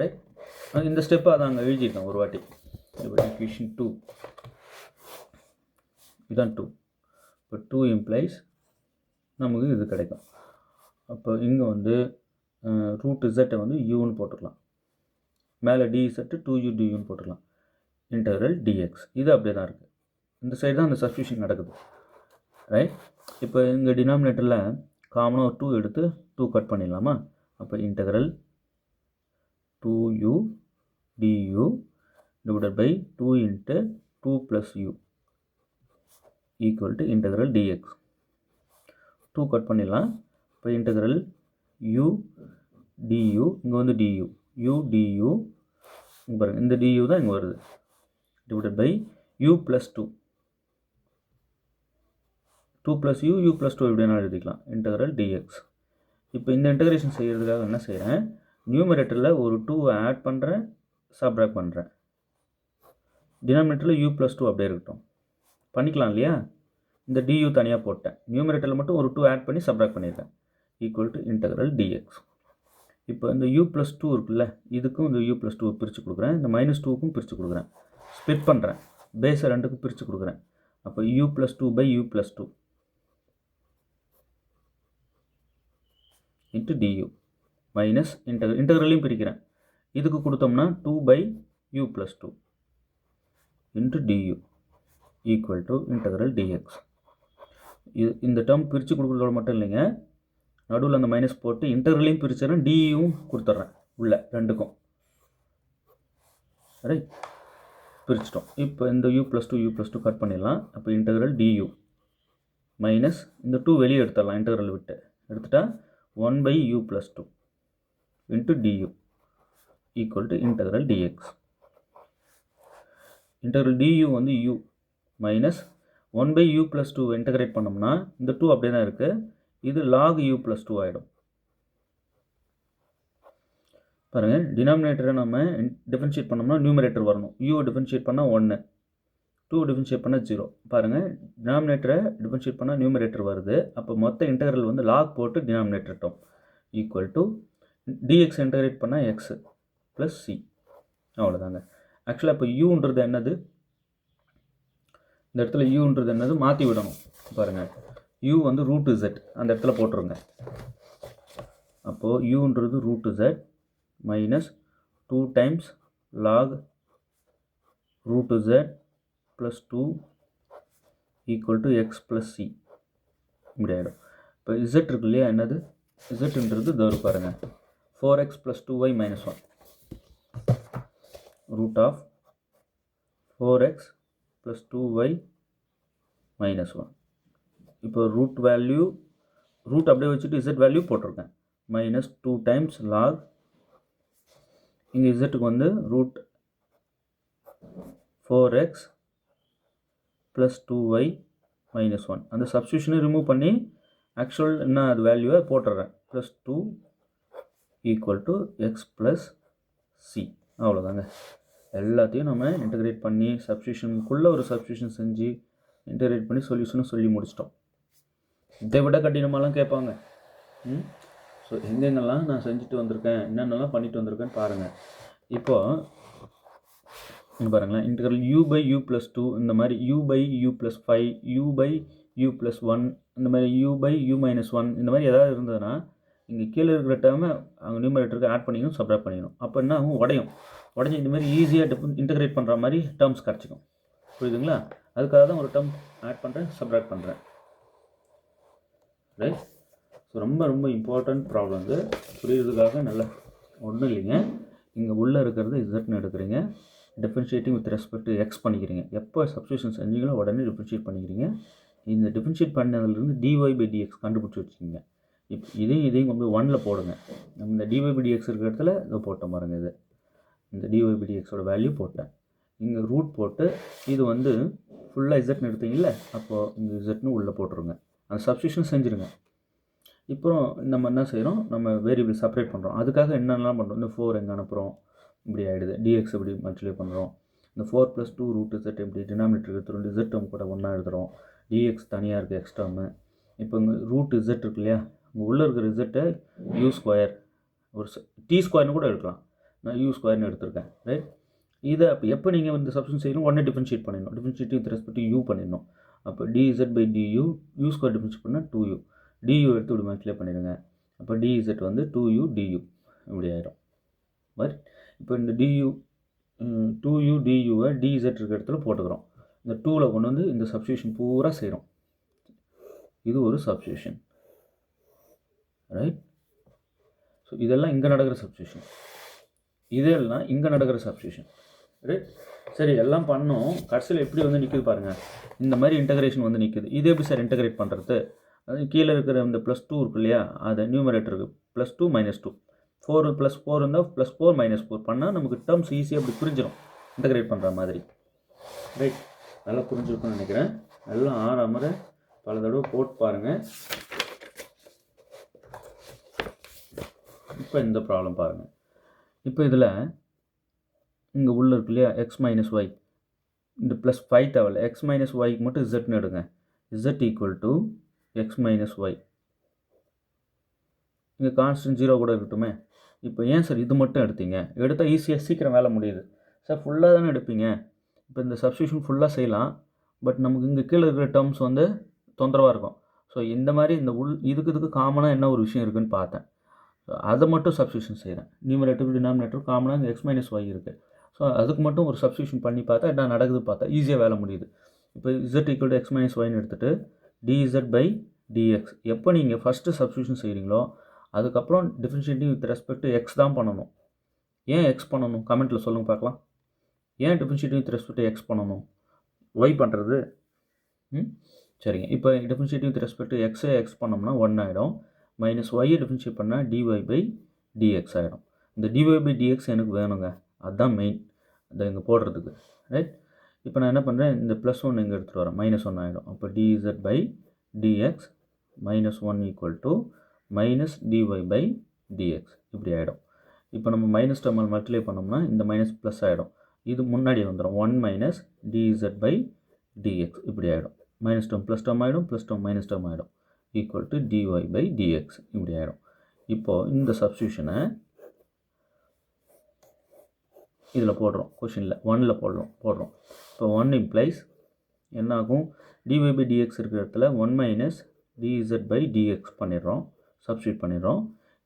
ரைட். இந்த ஸ்டெப்பை அதை அங்கே எழுதிட்டேன் ஒரு வாட்டி. இப்போ ஈக்குவேஷன் 2 இதுதான் 2. இப்போ 2 இம்ப்ளைஸ் நமக்கு இது கிடைக்கும். அப்போ இங்கே வந்து ரூட் z வந்து uன்னு போட்டுக்கலாம். மேலே dz 2u duன்னு போட்டுக்கலாம். Integral dx. இது அப்படியே தான் இருக்குது. இந்த சைடு தான் அந்த சப்ஸ்டியூஷன் நடக்குது. ரைட். இப்போ இங்கே டினாமினேட்டரில் காமனாக ஒரு 2 எடுத்து 2 கட் பண்ணிடலாமா? அப்போ integral 2u du divided by 2 × 2 + u equal to integral dx. 2 cut பண்ணிடலாம். இப்போ இன்டெகிரல் u du இங்கே வந்து du u du இங்கே பாருங்கள், இந்த du தான் இங்கே வருது. Divided by u + 2 2 + u u + 2 எப்படின்னா எழுதிக்கலாம். Integral dx. இப்போ இந்த இன்டெகிரேஷன் செய்கிறதுக்காக என்ன செய்கிறேன், நியூமரேட்டரில் ஒரு 2 ஆட் பண்ணுறேன், சப்ட்ராக்ட் பண்ணுறேன். டினாமினேட்டரில் u + 2 அப்படியே இருக்கட்டும். பண்ணிக்கலாம் இல்லையா? இந்த du தனியாக போட்டேன். நியூமரேட்டரில் மட்டும் ஒரு 2 ஆட் பண்ணி சப்ட்ராக்ட் பண்ணியிருக்கேன். Equal to integral dx. இப்போ இந்த u + 2 இருக்குல்ல, இதுக்கும் இந்த u + 2 பிரித்து கொடுக்குறேன். இந்த -2க்கும் பிரித்து கொடுக்குறேன். ஸ்ப்ளிட் பண்ணுறேன். பேஸை 2க்கும் பிரித்து கொடுக்குறேன். அப்போ u + 2 by u + 2 into du minus இன்டெகிரலையும் பிரிக்கிறேன். இதுக்கு கொடுத்தோம்னா 2 by u + 2 into du equal to integral dx. இந்த டேர்ம் பிரித்து கொடுக்குறதோட மட்டும் இல்லைங்க, நடுவில் அந்த மைனஸ் போட்டு இன்டர்வலையும் பிரிச்சிடறேன், டியும் கொடுத்துட்றேன் உள்ள ரெண்டுக்கும். ரைட், பிரிச்சிட்டோம். இப்போ இந்த u+2 கட் பண்ணிடலாம். அப்போ இன்டெக்ரல் du மைனஸ் இந்த 2 வெளியே எடுத்துடலாம், இன்டெக்ரல் விட்டு எடுத்துட்டா 1/u+2 into du equal to integral dx. Integral du வந்து u மைனஸ் 1/u+2 இன்டெகிரேட் பண்ணோம்னா இந்த 2 அப்படியே தான் இருக்குது, இது log u+2 ஆகிடும். பாருங்கள், டினாமினேட்டரை நம்ம டிஃபரன்ஷியேட் பண்ணோம்னா நியூமரேட்டர் வரணும். u டிஃபரன்ஷியேட் பண்ணால் 1, 2 டிஃபரன்ஷியேட் பண்ணால் 0. பாருங்கள், டினாமினேட்டரை டிஃபரன்ஷியேட் பண்ணால் நியூமரேட்டர் வருது. அப்போ மொத்த இன்டெகிரல் வந்து log போட்டு டினாமினேட்டர் டோம் ஈக்குவல் டு dx இன்டெகிரேட் பண்ணால் x ப்ளஸ் c. அவ்வளோதாங்க. ஆக்சுவலாக இப்போ யூன்றது என்னது, இந்த இடத்துல யூன்றது என்னது மாற்றி விடணும். பாருங்கள், u வந்து √z அந்த இடத்துல போட்டுருங்க. அப்போது யூன்றது √z minus 2 times log √z plus 2 equal to X plus c இப்படி ஆகிடும். இப்போ z இருக்கு இல்லையா, என்னது zன்றது தோறு பாருங்கள், 4x + 2y - 1 root of 4x + 2y - 1. இப்போ ரூட் வேல்யூ ரூட் அப்படியே வச்சுட்டு z வேல்யூ போட்டிருக்கேன், மைனஸ் 2 டைம்ஸ் லாக், இங்கே zக்கு வந்து ரூட் 4x + 2y - 1. அந்த சப்ஸ்டியூஷனை ரிமூவ் பண்ணி ஆக்சுவல் என்ன அது வேல்யூவை போட்டுடுறேன், plus 2 equal to X plus C. அவ்வளோதாங்க. எல்லாத்தையும் நம்ம இன்டகிரேட் பண்ணி சப்ஸ்டியூஷனுக்குள்ளே ஒரு சப்ஸ்டியூஷன் செஞ்சு இன்டகிரேட் பண்ணி சொல்யூஷனும் சொல்லி முடிச்சிட்டோம். இதை விட கடினமாலாம் கேட்பாங்க. ஸோ எங்கெங்கெல்லாம் நான் செஞ்சுட்டு வந்திருக்கேன், என்னென்னலாம் பண்ணிட்டு வந்திருக்கேன்னு பாருங்கள். இப்போது இங்கே பாருங்களேன், இன்டெக்ரல் u/u+2 இந்த மாதிரி u/u+5 u/u+1 இந்த மாதிரி u/u-1 இந்த மாதிரி ஏதாவது இருந்ததுன்னா இங்கே கீழே இருக்கிற டேர்மை அங்கே நியூமரேட்டருக்கு ஆட் பண்ணிக்கணும், சப்ராக்ட் பண்ணிக்கணும். அப்போ என்ன ஆகும், உடஞ்சி இந்த மாதிரி ஈஸியாக இன்டெகிரேட் பண்ணுற மாதிரி டேர்ம்ஸ் கிடச்சிக்கும். புரியுதுங்களா? அதுக்காக தான் ஒரு டேர்ம் ஆட் பண்ணுறேன், சப்ராக்ட் பண்ணுறேன். ரைட். ஸோ ரொம்ப ரொம்ப இம்பார்ட்டண்ட் ப்ராப்ளம் இது, புரியுறதுக்காக நல்லா ஒன்றும் இல்லைங்க. இங்கே உள்ளே இருக்கிறது இசட்னு எடுக்கிறீங்க, differentiating with respect to X பண்ணிக்கிறீங்க. எப்போ சப்ஸ்டியூஷன் செஞ்சீங்களோ உடனே டிஃபரன்ஷியேட் பண்ணிக்கிறீங்க. இந்த டிஃபரன்ஷியேட் பண்ணதுலேருந்து dy/dx கண்டுபிடிச்சி வச்சுக்கிங்க. இப்போ இதையும் கொண்டு போய் 1ல் போடுங்க. இந்த dy/dx இருக்கிற இடத்துல இதை போட்டோம் பாருங்கள், இது இந்த dy/dxோட வேல்யூ போட்டேன். இங்கே ரூட் போட்டு இது வந்து ஃபுல்லாக இசட்னு எடுத்தீங்கல்ல, அப்போது இங்கே இசட்னு உள்ளே போட்டுருங்க. அந்த சப்ஸ்டியூஷன் செஞ்சுருங்க. இப்போ நம்ம என்ன செய்கிறோம், நம்ம வேரியபிள் செப்பரேட் பண்ணுறோம். அதுக்காக என்னென்னலாம் பண்ணுறோம், இந்த 4 எங்கே அனுப்புகிறோம், இப்படி ஆகிடுது, dx இப்படி மல்டிப்ளை பண்ணுறோம். இந்த 4 + 2 √z இப்படி டினாமினேட்டர் எடுத்துகிறோம், z டேர்ம் கூட ஒன்றா எழுதுகிறோம், dx தனியாக இருக்குது எக்ஸ் டேர்மு. இப்போ இங்கே √z இருக்கு இல்லையா, இங்கே உள்ளே இருக்கிற z u², ஒரு t² கூட எடுக்கலாம், நான் u² எடுத்திருக்கேன். ரைட். இதை அப்போ எப்போ நீங்கள் இந்த சப்ஸ்டியூஷன் செய்யணும், உடனே டிஃபரன்ஷியேட் பண்ணிடணும். Differentiate with respect to u பண்ணிடணும். அப்போ dz/du u² டிஃபரன்ஷியேட் பண்ணால் 2u, du எடுத்து இப்படி மல்டிப்ளை பண்ணிடுங்க. அப்போ dz வந்து 2u du இப்படி ஆகிடும். பட் இப்போ இந்த du 2u duவை dz இருக்கிற இடத்துல போட்டுக்கிறோம். இந்த 2ல் கொண்டு வந்து இந்த சப்ஸ்டியூஷன் பூரா செய்கிறோம். இது ஒரு சப்ஸ்டியூஷன். ரைட். ஸோ இதெல்லாம் இங்கே நடக்கிற சப்ஸ்டியூஷன், இதெல்லாம் இங்கே நடக்கிற சப்ஸ்டியூஷன். ரைட். சரி, எல்லாம் பண்ணோம், கடைசியில் எப்படி வந்து நிற்குது பாருங்கள், இந்த மாதிரி இன்டகிரேஷன் வந்து நிற்குது. இது எப்படி சார் இன்டகிரேட் பண்ணுறது, அது கீழே இருக்கிற இந்த +2 இருக்கு இல்லையா, அதை நியூமரேட்டருக்கு +2 - 2 4 + 4 இருந்தால் +4 - 4 பண்ணால் நமக்கு டேர்ம்ஸ் ஈஸியாக அப்படி புரிஞ்சிடும், இன்டகிரேட் பண்ணுற மாதிரி. ரைட். நல்லா புரிஞ்சுருக்குன்னு நினைக்கிறேன். நல்லா ஆறாமற பல தடவை போட்டு பாருங்கள். இப்போ இந்த ப்ராப்ளம் பாருங்கள். இப்போ இதில் இங்கே உள்ளே இருக்கு இல்லையா, x - y, இந்த +5 தேவையில்ல, x - yக்கு மட்டும் zன்னு எடுங்க. z equal to x - y. இங்கே கான்ஸ்டன்ட் 0 கூட இருக்கட்டுமே. இப்போ ஏன் சார் இது மட்டும் எடுத்தீங்க, எடுத்தால் ஈஸியாக சீக்கிரம் வேலை முடியுது. சார் ஃபுல்லாக தானே எடுப்பீங்க. இப்போ இந்த சப்ஸ்டியூஷன் ஃபுல்லாக செய்யலாம், பட் நமக்கு இங்கே கீழே இருக்கிற டேர்ம்ஸ் வந்து தொந்தரவாக இருக்கும். ஸோ இந்த மாதிரி இந்த இதுக்கு காமனாக என்ன ஒரு விஷயம் இருக்குதுன்னு பார்த்தேன், அதை மட்டும் சப்ஸ்டியூஷன் செய்கிறேன். நியூமரேட்டர் டினாமினேட்டர் காமனாக x - y இருக்குது. ஸோ அதுக்கு மட்டும் ஒரு சப்ஸ்டியூஷன் பண்ணி பார்த்தா என்ன நடக்குது பார்த்தா ஈஸியாக வேலை முடியுது. இப்போ z ஈக்குவல் டு x - yன்னு எடுத்துகிட்டு dz/du டிஎக்ஸ். எப்போ நீங்கள் ஃபஸ்ட்டு சப்ஸ்டியூஷன் செய்கிறீங்களோ அதுக்கப்புறம் differentiating with respect to X தான் பண்ணணும். ஏன் எக்ஸ் பண்ணணும்? கமெண்ட்டில் சொல்லுங்கள் பார்க்கலாம். ஏன் differentiating with respect to X பண்ணணும்? ஒய் பண்ணுறது சரிங்க. இப்போ டிஃபரன்ஷியேட்டிங் வித் ரெஸ்பெக்ட் டு எக்ஸை எக்ஸ் பண்ணோம்னா 1 ஆகிடும். மைனஸ் ஒய்யை டிஃபரன்ஷியேட் பண்ணால் டிஒய் பை டிஎக்ஸ் ஆகிடும். இந்த டிஒய் பை டிஎக்ஸ் எனக்கு வேணுங்க, அதுதான் மெயின் அதை இங்கே போடுறதுக்கு. ரைட். இப்போ நான் என்ன பண்ணுறேன், இந்த +1 இங்கே எடுத்துகிட்டு வரேன், -1 ஆகிடும். அப்போ dz by dx -1 equal to minus dy by dx இப்படி ஆகிடும். இப்போ நம்ம மைனஸ் டேர்மல் மல்டிப்ளை பண்ணோம்னா இந்த மைனஸ் ப்ளஸ் ஆகிடும். இது முன்னாடி வந்துடும் 1 மைனஸ் dz பை டிஎக்ஸ் இப்படி ஆகிடும். மைனஸ் டேர்ம் ப்ளஸ் டேர்ம் ஆகிடும், ப்ளஸ் டேர்ம் மைனஸ் டேர்ம் ஆகிடும், equal to dy by dx இப்படி ஆகிடும். இப்போது இந்த சப்ஸ்டியூஷனை இதில் போடுறோம், கொஷினில் 1ல் போடுறோம். இப்போ 1 இம்ப்ளைஸ் என்ன ஆகும், டிஒய் பை டிஎக்ஸ் இருக்கிற இடத்துல 1 மைனஸ் dz பை டிஎக்ஸ் பண்ணிடுறோம், சப்ஸ்டியூட் பண்ணிடுறோம்,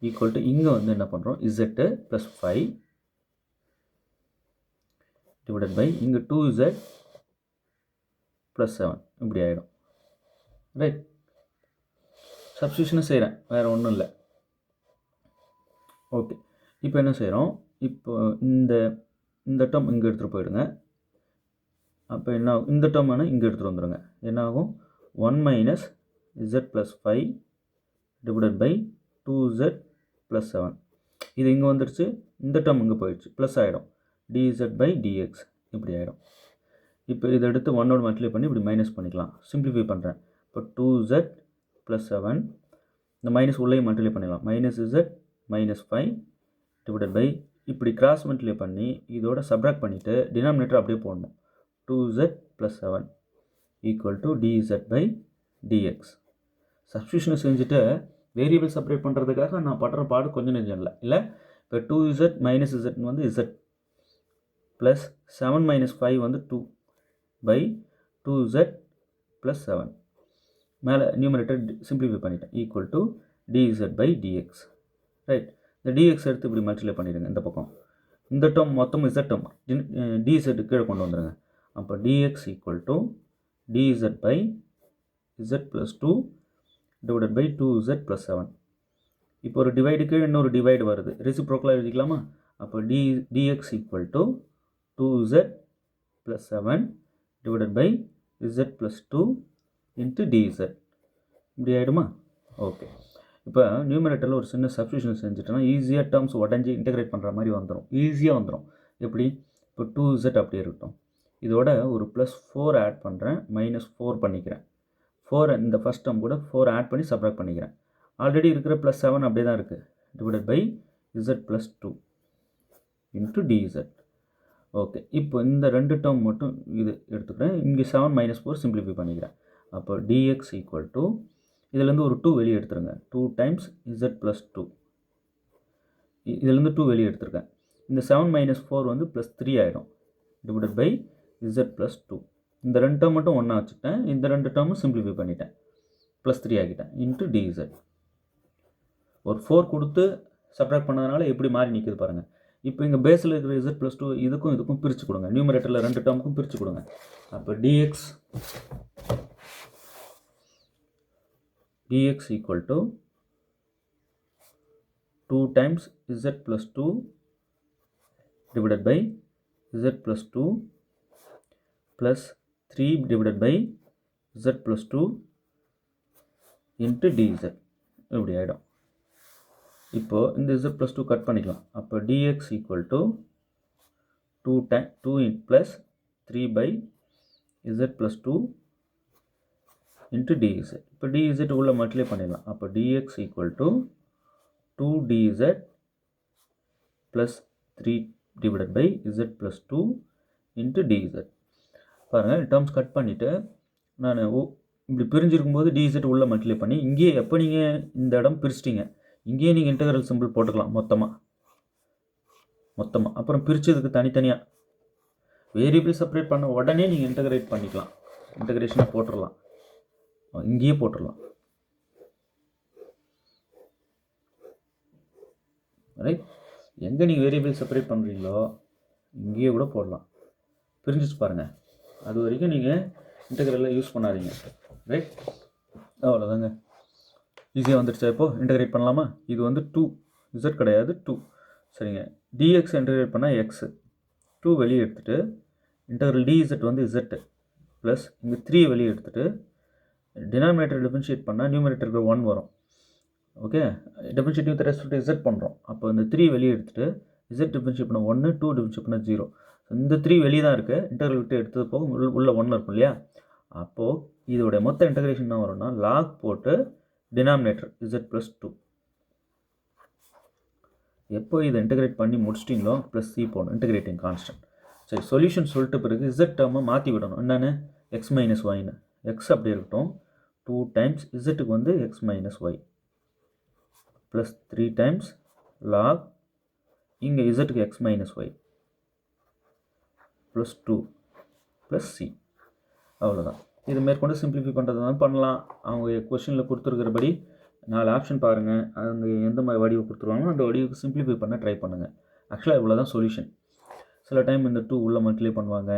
ஈக்குவல் டு இங்கே வந்து என்ன பண்ணுறோம், z ப்ளஸ் 5 டிவைடட் பை இங்கே 2z ப்ளஸ் 7 இப்படி ஆகிடும். ரைட். சப்ஸ்டியூஷனை செய்கிறேன், வேறு ஒன்றும் இல்லை. ஓகே. இப்போ என்ன செய்கிறோம், இப்போ இந்த டேர்ம் இங்கே எடுத்துகிட்டு போயிடுங்க. அப்போ என்ன ஆகும், இந்த டேர்ம் வேணால் இங்கே எடுத்துகிட்டு வந்துடுங்க. என்ன ஆகும், 1 minus z plus 5 divided by 2z plus 7. இது இங்கே வந்துடுச்சு, இந்த டேர்ம் இங்கே போயிடுச்சு, ப்ளஸ் ஆகிடும், dz பை dx இப்படி ஆகிடும். இப்போ இதை எடுத்து 1ஓட மல்டிப்ளை பண்ணி இப்படி மைனஸ் பண்ணிக்கலாம். சிம்பிளிஃபை பண்ணுறேன். இப்போ 2z ப்ளஸ் 7 இந்த மைனஸ் உள்ளேயும் மல்டிப்ளை பண்ணிடலாம். Minus z minus 5 divided by இப்படி கிராஸ் மல்டிப்ளை பண்ணி இதோட சப்ராக்ட் பண்ணிவிட்டு டினாமினேட்டர் அப்படியே போடணும். 2z plus 7 equal to dz by dx. சப்ஸ்டியூஷனை செஞ்சுட்டு வேரியபிள் செப்பரேட் பண்ணுறதுக்காக நான் படுற பாடு கொஞ்சம் நெஞ்சம் இல்லை. இப்போ 2z மைனஸ் z வந்து z ப்ளஸ் 7 மைனஸ் 5 வந்து 2 பை 2z ப்ளஸ் 7 மேலே நியூமரேட்டர் சிம்பிளிஃபை பண்ணிட்டேன், equal to dz by dx. Right. இந்த dx எடுத்து இப்படி மல்டிப்ளை பண்ணிடுங்க இந்த பக்கம். இந்த டேர்ம் மொத்தம் z டேர்ம் dz கீழே கொண்டு வந்துடுங்க. அப்போ dx equal to dz by z plus 2 divided by 2z plus 7. இப்போ ஒரு டிவைடு கீழே இன்னொரு டிவைடு வருது, ரெசிப்ரோக்கலாக எழுதிக்கலாமா? அப்போ dx equal to 2z plus 7 divided by z plus 2 into dz இப்படி ஆகிடுமா? ஓகே. இப்போ நியூமரேட்டரில் ஒரு சின்ன சப்ஸ்டியூஷன் செஞ்சுட்டோன்னா ஈஸியாக டேர்ம்ஸ் உடஞ்சி இன்டெகிரேட் பண்ணுற மாதிரி வந்துடும், ஈஸியாக வந்துடும். எப்படி, இப்போ 2z அப்படியே இருக்கட்டும், இதோட ஒரு +4 ஆட் பண்ணுறேன், -4 பண்ணிக்கிறேன். 4 இந்த ஃபஸ்ட் டேர்ம் கூட 4 ஆட் பண்ணி சப்ராக்ட் பண்ணிக்கிறேன். ஆல்ரெடி இருக்கிற +7 அப்படியே தான் இருக்குது, divided by z plus 2 into dz. Okay. இப்போ இந்த ரெண்டு டேர்ம் மட்டும் இது எடுத்துக்கிறேன், இங்கே 7 மைனஸ் 4 சிம்பிளிஃபை பண்ணிக்கிறேன். அப்போ dx ஈக்குவல் டு இதிலேருந்து ஒரு 2 வெளியே எடுத்துருங்க, 2 டைம்ஸ் z ப்ளஸ் 2, இதிலேருந்து 2 வெளியே எடுத்துருக்கேன். இந்த 7 மைனஸ் 4 வந்து ப்ளஸ் 3 ஆகிடும், டிவைடட் பை z ப்ளஸ் 2. இந்த ரெண்டு டேர்ம் மட்டும் ஒன்றா வச்சுட்டேன், இந்த ரெண்டு டேர்மும் சிம்பிளிஃபை பண்ணிட்டேன், ப்ளஸ் 3 ஆகிட்டேன், இன்ட்டு dz. ஒரு 4 கொடுத்து சப்ராக்ட் பண்ணதுனால எப்படி மாறி நிற்குது பாருங்கள். இப்போ இங்கே பேஸில் இருக்கிற z ப்ளஸ் 2 இதுக்கும் பிரித்து கொடுங்க, நியூமரேட்டரில் ரெண்டு டேர்முக்கும் பிரித்து கொடுங்க. அப்போ dx equal to 2 times z plus 2 divided by z plus 2 plus 3 divided by z plus 2 into dz இப்படி ஆகிடும். இப்போ இந்த z plus 2 கட் பண்ணிக்கலாம். அப்போ dx equal to 2 plus 3 by z plus 2 into dz. இப்போ dz உள்ள மல்டிப்ளை பண்ணிடலாம். அப்போ dx equal to 2 dz plus 3 divided by z plus 2 into dz. பாருங்கள், டேர்ம்ஸ் கட் பண்ணிவிட்டு நான் இப்படி பிரிஞ்சிருக்கும்போது dz உள்ள மல்டிப்ளை பண்ணி இங்கேயே எப்போ நீங்கள் இந்த இடம் பிரிச்சிட்டிங்க இங்கேயே நீங்கள் இன்டெகிரல் சிம்பிள் போட்டுக்கலாம் மொத்தமாக. அப்புறம் பிரித்ததுக்கு தனித்தனியாக வேரியபிள் செப்பரேட் பண்ண உடனே நீங்கள் இன்டெகிரேட் பண்ணிக்கலாம், இன்டெகிரேஷனை போட்டுடலாம், இங்கேயே போட்டுடலாம். ரைட். எங்கே நீங்கள் வேரியபிள் செப்பரேட் பண்ணுறீங்களோ இங்கேயே கூட போடலாம். பிரிஞ்சிச்சு பாருங்கள், அது வரைக்கும் நீங்கள் இன்டெகிரலில் யூஸ் பண்ணாதீங்க. ரைட். அவ்வளோதாங்க. ஈஸியாக வந்துடுச்சா இப்போது இன்டகிரேட் பண்ணலாமா? இது வந்து 2 z கிடையாது 2 சரிங்க. dx இன்டகிரேட் பண்ணால் எக்ஸு 2 வெளியே எடுத்துகிட்டு இன்டகிரல் dz வந்து z ப்ளஸ் இங்கே 3 வெளியே எடுத்துகிட்டு டினாமினேட்டர் டிஃபரன்ஷியேட் பண்ணால் நியூமரேட்டருக்கு 1 வரும். Okay, differentiate with respect z பண்ணுறோம். அப்போ இந்த 3 வெளியே எடுத்துகிட்டு z டிஃபரன்ஷியேட் பண்ண 1, 2 டிஃபரன்ஷியேட் பண்ண 0. இந்த 3 வெளியே தான் இருக்குது, இன்டகிரல் விட்டு எடுத்தது போக உள்ள 1 இருக்கும் இல்லையா? அப்போது இதோடைய மொத்த இன்டகிரேஷன் தான் வரும்னா லாக் போட்டு டினாமினேட்டர் z ப்ளஸ் 2. எப்போ இதை இன்டகிரேட் பண்ணி முடிச்சிட்டிங்களோ ப்ளஸ் சி போடணும், இன்டகிரேட்டிங் கான்ஸ்டன்ட். சரி, சொல்யூஷன் சொல்லிட்டு பிறகு z டேர்மை மாற்றி விடணும். என்னென்னு x மைனஸ் ஒய்னு. எக்ஸ் அப்படி இருக்கட்டும், 2 டைம்ஸ் இசட்டுக்கு வந்து x minus y plus 3 times log இங்கே இசட்டுக்கு x minus y plus 2 plus C. அவ்வளோதான். இது மேற்கொண்டு சிம்பிளிஃபை பண்ணுறதுனால பண்ணலாம். அவங்க கொஷினில் கொடுத்துருக்கிறபடி 4 ஆப்ஷன் பாருங்கள், அவங்க எந்த மாதிரி வடிவு கொடுத்துருவாங்களோ அந்த வடிவுக்கு சிம்பிளிஃபை பண்ண ட்ரை பண்ணுங்கள். ஆக்சுவலாக இவ்வளோ தான் சொல்யூஷன். சில டைம் இந்த 2 உள்ள மல்டிப்ளை பண்ணுவாங்க,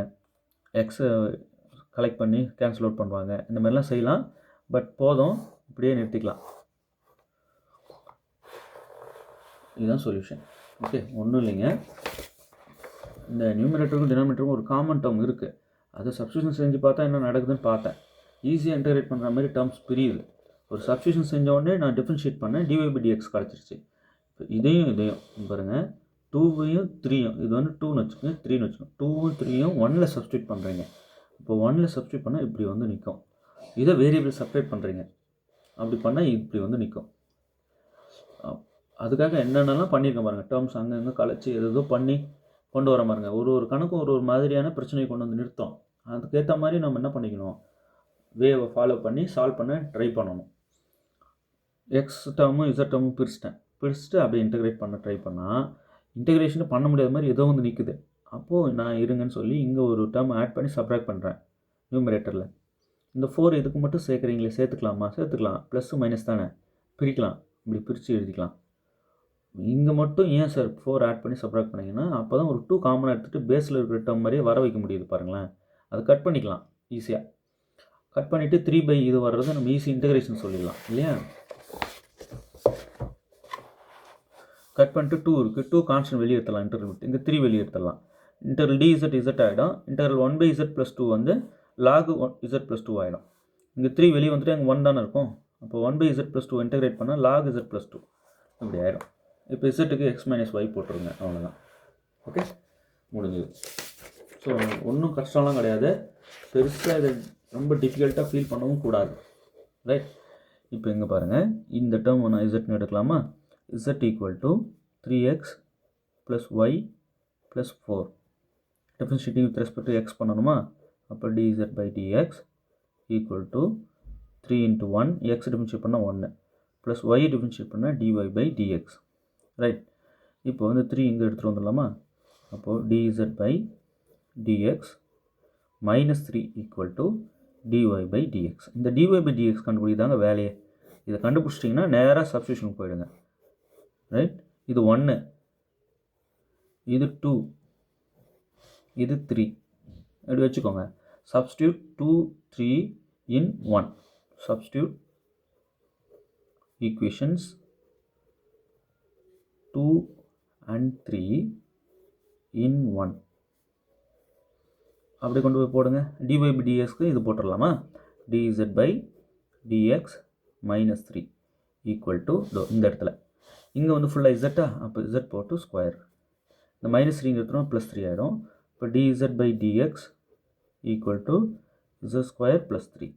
எக்ஸை கலெக்ட் பண்ணி கேன்சல் அவுட் பண்ணுவாங்க, இந்த மாதிரிலாம் செய்யலாம். பட் போதும், இப்படியே நிறுத்திக்கலாம். இதுதான் சொல்யூஷன். ஓகே, ஒன்றும் இல்லைங்க. இந்த நியூமரேட்டருக்கும் டினாமினேட்டருக்கும் ஒரு காமன் டேர்ம் இருக்குது. அதை சப்ஸ்டியூஷன் செஞ்சு பார்த்தா என்ன நடக்குதுன்னு பார்த்தேன். ஈஸியாக இன்டகிரேட் பண்ணுற மாதிரி டேர்ம்ஸ் பிரியுது. ஒரு சப்ஸ்டியூஷன் செஞ்ச உடனே நான் டிஃபரன்ஷியேட் பண்ணேன், dy/dx கிடச்சிருச்சு. இப்போ இதையும் பாருங்கள், 2வையும் 3யும், இது வந்து 2ன்னு வச்சுக்கோங்க, 3ன்னு வச்சுக்கோங்க. 2வும் 3யும் 1ல் சப்ஸ்டியூட் பண்ணுறீங்க. இப்போ 1ல் சப்ஸ்டியூட் பண்ணால் இப்படி வந்து நிற்கும். இதை வேரியபிள் செப்பரேட் பண்ணுறீங்க, அப்படி பண்ணால் இப்படி வந்து நிற்கும். அதுக்காக என்னென்னலாம் பண்ணியிருக்கேன் பாருங்கள். டேர்ம்ஸ் அங்கங்கே கழிச்சு எதோ பண்ணி கொண்டு வர பாருங்கள். ஒரு கணக்கும் ஒரு மாதிரியான பிரச்சனையை கொண்டு வந்து நிறுத்தோம். அதுக்கேற்ற மாதிரி நம்ம என்ன பண்ணிக்கணும், வேவை ஃபாலோ பண்ணி சால்வ் பண்ண ட்ரை பண்ணணும். எக்ஸ் டேர்மும் இசட் டேர்மும் பிரிச்சுட்டு அப்படியே இன்டகிரேட் பண்ண ட்ரை பண்ணால் இன்டகிரேஷனை பண்ண முடியாத மாதிரி ஏதோ வந்து நிற்குது. அப்போது நான் இருங்கன்னு சொல்லி இங்கே ஒரு டேர்ம் ஆட் பண்ணி சப்ராக்ட் பண்ணுறேன் நியூமரேட்டரில். இந்த 4 இதுக்கு மட்டும் சேர்க்குறீங்களே, சேர்த்துக்கலாமா? சேர்த்துக்கலாம். ப்ளஸ்ஸு மைனஸ் தானே, பிரிக்கலாம். இப்படி பிரித்து எழுதிக்கலாம். இங்கே மட்டும் ஏன் சார் 4 ஆட் பண்ணி சப்ராக்ட் பண்ணிங்கன்னா அப்போ தான் ஒரு 2 காமனாக எடுத்துகிட்டு பேஸில் இருக்கிற டேர்ம் மாதிரியே வர வைக்க முடியுது பாருங்களேன். அது கட் பண்ணிக்கலாம் ஈஸியாக. கட் பண்ணிவிட்டு 3 இது வர்றதை நம்ம ஈஸி இன்டகிரேஷன் சொல்லிடலாம் இல்லையா? கட் பண்ணிட்டு 2 இருக்குது, 2 கான்ஸ்டன்ட் வெளியே எடுத்துடலாம் இன்டர்வல் விட்டு. இங்கே 3 வெளியே எடுத்துடலாம். இன்டர்வல் dz ஆகிடும். இன்டர்வல் 1/z + 2 வந்து log z + 2 ஆகிடும். இங்கே 3 வெளியே வந்துட்டு அங்கே 1 தானே இருக்கும். அப்போ 1/z + 2 இன்டகிரேட் பண்ணால் log z + 2 இப்படி ஆகிடும். இப்போ இசட்டுக்கு x மைனஸ் ஒய் போட்டுருங்க, அவ்வளோதான். ஓகே, முடிஞ்சது. ஸோ ஒன்றும் கஷ்டம்லாம் கிடையாது. பெருசாக இதை ரொம்ப டிஃபிகல்ட்டாக ஃபீல் பண்ணவும் கூடாது, ரைட்? இப்போ இங்கே பாருங்கள், இந்த டேர்ம் நான் இசட்னு எடுக்கலாமா? z = 3x + y + 4. Differentiating with respect to X பண்ணணுமா? அப்போ dz/dx = 3 × 1, எக்ஸ் டிஃபரன்ஷியேட் பண்ணால் 1 ப்ளஸ் y டிஃபரன்ஷியேட் பண்ணால் dy/dx, ரைட்? இப்போ வந்து 3 இங்கே எடுத்துகிட்டு வந்துடலாமா? அப்போது dz/dx -3 = dy/dx. இந்த dy/dx கண்டுபிடிதாங்க வேலையே. இதை கண்டுபிடிச்சிட்டிங்கன்னா நேராக சப்ஸ்டியூஷனுக்கு போயிடுங்க, ரைட்? இது 1, இது 2, இது 3 இப்படி வச்சுக்கோங்க. Substitute 2, 3 in 1. Substitute equations 2 and 3 in 1. அப்படி கொண்டு போய் போடுங்க. dy/dxக்கு இது போட்டுடலாமா? dz/dx -3 = இந்த இடத்துல. இங்கே வந்து ஃபுல்லாக இசட்டா, அப்போ இசட் போட்டு ஸ்கொயர். இந்த -3 இங்கே எடுத்துகிறோம், +3 ஆகிடும். இப்போ dz/dx = z² + 3.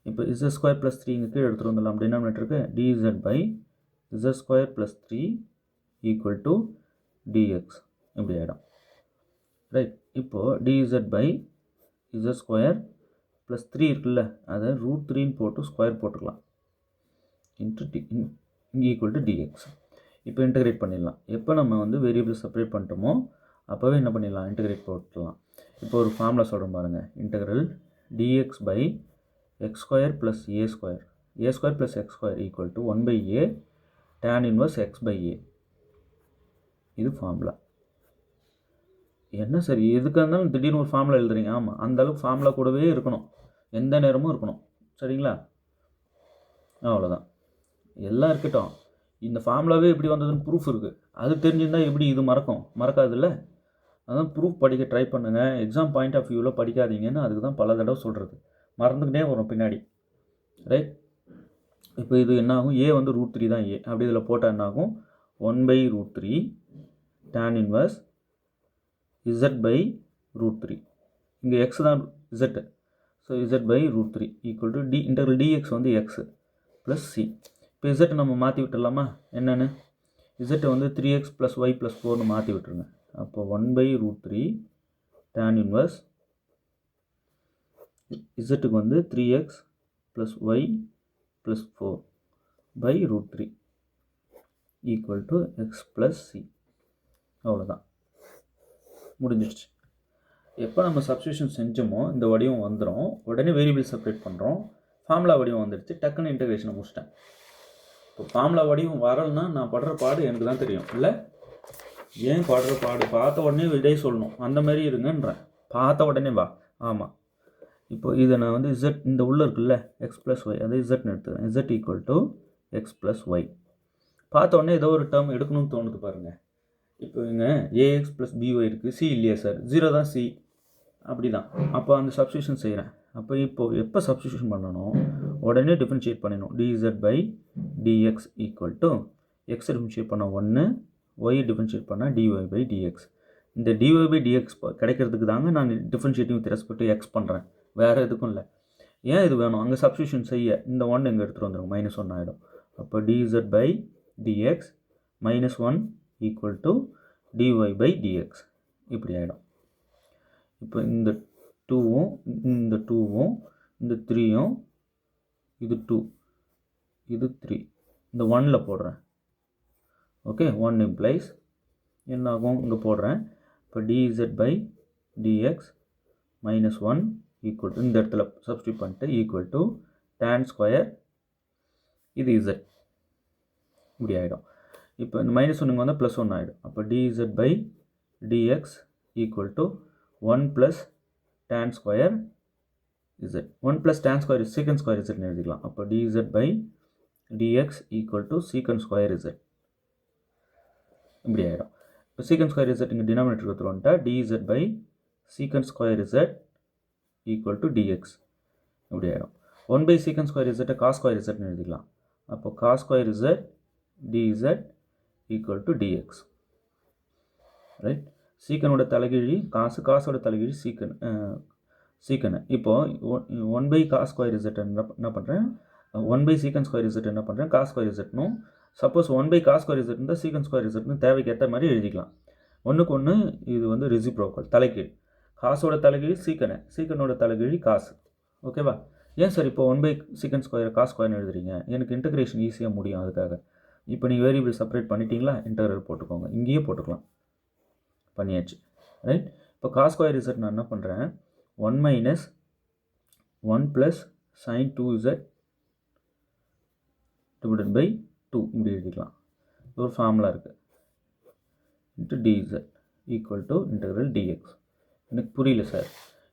இப்போ z² + 3 இங்கே கீழே எடுத்துகிட்டு வந்துடலாம் டினாமினேட்டருக்கு. dz/z² + 3 = dx இப்படி ஆகிடும், ரைட்? இப்போது dz/z² + 3 இருக்குல்ல, அதை √3ன்னு போட்டு ஸ்கொயர் போட்டுக்கலாம். இங்கே = dx. இப்போ இன்டகிரேட் பண்ணிடலாம். எப்போ நம்ம வந்து வேரியபிள் செப்பரேட் பண்ணிட்டோமோ அப்போவே என்ன பண்ணிடலாம், இன்டகிரேட் போட்டுடலாம். இப்போ ஒரு ஃபார்முலா சொல்கிறேன் பாருங்கள். Integral dx/x² + a², a² + x² = 1/a tan 1 x/a. இது ஃபார்முலா. என்ன சரி, எதுக்காக இருந்தாலும் திடீர்னு ஒரு ஃபார்முலா எழுதுறீங்க? ஆமாம், அந்தளவுக்கு ஃபார்முலா கூடவே இருக்கணும், எந்த நேரமும் இருக்கணும், சரிங்களா? அவ்வளோதான். எல்லாம் இருக்கட்டும். இந்த ஃபார்முலாவே எப்படி வந்ததுன்னு ப்ரூஃப் இருக்குது. அது தெரிஞ்சிருந்தால் எப்படி இது மறக்காதுல்ல. அதான் ப்ரூஃப் படிக்க ட்ரை பண்ணுங்கள். எக்ஸாம் பாயிண்ட் ஆஃப் வியூவில் படிக்காதீங்கன்னு அதுக்கு தான் பல தடவை சொல்கிறது. மறந்துக்கிட்டே வரும் பின்னாடி. ரைட். இப்போ இது என்ன ஆகும்? ஏ வந்து √3 தான் ஏ. அப்படி இதில் போட்டால் என்ன ஆகும்? 1/√3 tan இன்வர்ஸ் z/√3. இங்கே எக்ஸ் தான் z. So z/√3 equal to d integral dx வந்து எக்ஸ் ப்ளஸ் சி. இப்போ z நம்ம மாற்றி விட்டுடலாமா? என்னென்னு z வந்து 3x + y + 4ன்னு மாற்றி விட்டுருங்க. அப்போ 1/√3 tan இன்வர்ஸ் z வந்து 3x + y + 4/√3 equal to X plus C. அவ்வளோதான், முடிஞ்சிடுச்சு. எப்போ நம்ம சப்ஸ்டியூஷன் செஞ்சோமோ இந்த வடிவம் வந்துடும். உடனே வேரியபிள் செப்பரேட் பண்ணுறோம். ஃபார்முலா வடிவம் வந்துடுச்சு. டக்குன்னு இன்டகிரேஷனை முடிச்சிட்டேன். இப்போ ஃபார்முலா வடிவம் வரலைன்னா நான் படுற பாடு எனக்கு தான் தெரியும் இல்லை? ஏன் படுற பாடு? பார்த்த உடனே விடை சொல்லணும். அந்த மாதிரி இருங்கன்றேன். பார்த்த உடனே வா. ஆமாம். இப்போ இதை நான் வந்து z இந்த உள்ளே இருக்குல்ல எக்ஸ் ப்ளஸ் ஒய், அதை zன்னு எடுத்துக்கிறேன். z equal to X plus y. பார்த்த உடனே ஏதோ ஒரு டேர்ம் எடுக்கணும்னு தோணுது பாருங்கள். இப்போ இங்கே ஏஎக்ஸ் ப்ளஸ் பிஒய் இருக்குது. சி இல்லையா சார்? 0 தான் சி. அப்படி தான். அப்போ அந்த சப்ஸ்டியூஷன் செய்கிறேன். அப்போ எப்போ சப்ஸ்டியூஷன் பண்ணணும்? உடனே டிஃபரன்ஷியேட் பண்ணணும். dz/dx equal to X differentiate பண்ண 1, ஒய் டிஃபரன்ஷியேட் பண்ணால் dy/dx. இந்த dy/dx கிடைக்கிறதுக்கு தாங்க நான் differentiating with respect to X பண்ணுறேன். வேறு எதுக்கும் இல்லை. ஏன் இது வேணும்? அங்கே சப்ஸ்டியூஷன் செய்ய இந்த 1 இங்கே எடுத்துகிட்டு வந்துடும். -1 ஆகிடும். அப்போ dz/dx -1 ஈக்குவல் டு dy/dx இப்படி ஆகிடும். இப்போ இந்த 2வும் இந்த 2வும் இந்த 3யும் இது 2 இது 3 இந்த 1ல் போடுறேன். ஓகே, 1 இம்ப்ளைஸ் என்ன ஆகும்? இங்கே போடுறேன். இப்போ dz/dx -1 ஈக்குவல் டு இந்த இடத்துல சப்ஸ்டியூட் பண்ணிட்டு ஈக்குவல் டு tan ஸ்கொயர் இது z இப்படி ஆகிடும். இப்போ இந்த -1 இங்கே வந்தால் +1 ஆகிடும். அப்போ dz/dx equal to 1 + tan square z. 1 + tan square சீக்கன் ஸ்கொயர் zன்னு எழுதிக்கலாம். அப்போ dz/dx ஈக்குவல் டு சீக்கன் ஸ்கொயர் z இப்படி ஆகிடும். இப்போ சீக்கன் ஸ்கொயர் z இங்கே டினாமினேட்டர் எடுத்துகிட்டு dz/சீக்கன் square z equal to dx இப்படி ஆகிடும். 1/சீக்கன் ஸ்கொயர் z காஸ் ஸ்கொயர் zன்னு எழுதிக்கலாம். அப்போ cos square z dz equal to dx. Right. சீக்கனோட தலைகீழி காசு, காசோட தலைகீழி சீக்கனை. இப்போது 1/cos ஸ்கொயர் z என்ன பண்ணுறேன்? 1/சீக்கன் ஸ்கொயர் z என்ன பண்ணுறேன்? காஸ் ஸ்கொயர் zனும். சப்போஸ் 1/cos ஸ்கொயர் z இருந்தால் சீக்கன் ஸ்கொயர் zன்னு தேவைக்கேற்ற மாதிரி எழுதிக்கலாம். ஒன்றுக்கு ஒன்று இது வந்து ரெசிப்ரோக்கல், தலைகீழ். காசோட தலைகீழி சீக்கனோட தலைகீழி காசு. ஓகேவா? ஏன் சார் இப்போ 1/சீக்கன் ஸ்கொயர் காஸ் ஸ்கொயர்னு எழுதுறீங்க? எனக்கு இன்டகிரேஷன் ஈஸியாக முடியும் அதுக்காக. இப்போ நீங்கள் வேரியபிள் செப்பரேட் பண்ணிட்டீங்களா? இன்டகிரல் போட்டுக்கோங்க. இங்கேயே போட்டுக்கலாம். பண்ணியாச்சு. ரைட். இப்போ காஸ் ஸ்கொயர் z நான் என்ன பண்ணுறேன்? 1 - 1 + sin 2z / 2 இப்படி எழுதிக்கலாம். ஒரு ஃபார்முலா இருக்குது. dz equal to integral dx. எனக்கு புரியல சார்.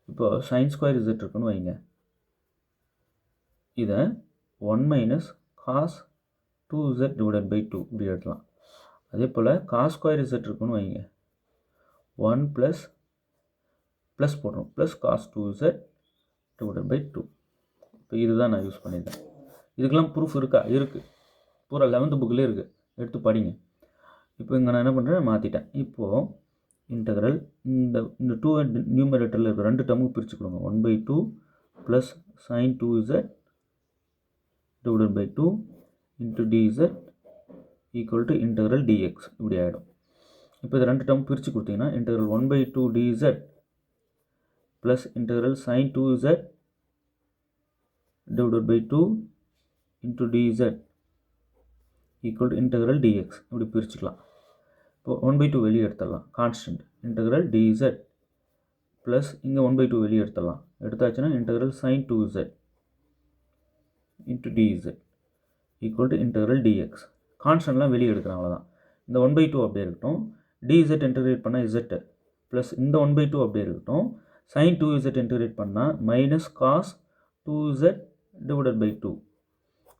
இப்போ sin ஸ்கொயர் z இருக்குன்னு வைங்க. இதை 1 - cos 2z / 2 இப்படி எழுதலாம். அதே போல் காஸ் ஸ்கொயர் z இருக்குன்னு வைங்க. 1 ப்ளஸ் போடுறோம் +cos 2z / 2. இப்போ இதுதான் நான் யூஸ் பண்ணியிருக்கேன். இதுக்கெல்லாம் ப்ரூஃப் இருக்கா? இருக்குது. பூரா 11th புக்கிலே இருக்குது. எடுத்து படிங்க. இப்போ இங்கே நான் என்ன பண்ணுறேன்? மாற்றிட்டேன். இப்போது இன்டகிரல் இந்த 2 நியூமரேட்டரில் இருக்கிற 2 டேர்முக்கு பிரித்து கொடுங்க. 1/2 + sin 2z / 2 dz equal to integral dx இப்படி ஆகிடும். இப்போ இது 2 டேர்ம் பிரித்து கொடுத்தீங்கன்னா integral 1/2 dz plus integral sin 2z / 2 dz equal to integral dx இப்படி பிரிச்சுக்கலாம். இப்போ 1/2 வெளியே எடுத்துடலாம். கான்ஸ்டன்ட் இன்டகிரல் dz ப்ளஸ் இங்கே 1/2 வெளியே எடுத்துடலாம். எடுத்தாச்சுன்னா integral sin 2z dz equal to integral dx. கான்ஸ்டன்ட்லாம் வெளியே எடுக்கிறேன். அவ்வளோதான். இந்த 1/2 அப்படியே இருக்கட்டும். dz இன்டகிரேட் பண்ணால் z ப்ளஸ் இந்த 1/2 அப்படியே இருக்கட்டும். sin 2z இன்டகிரேட் பண்ணால் -cos 2z / 2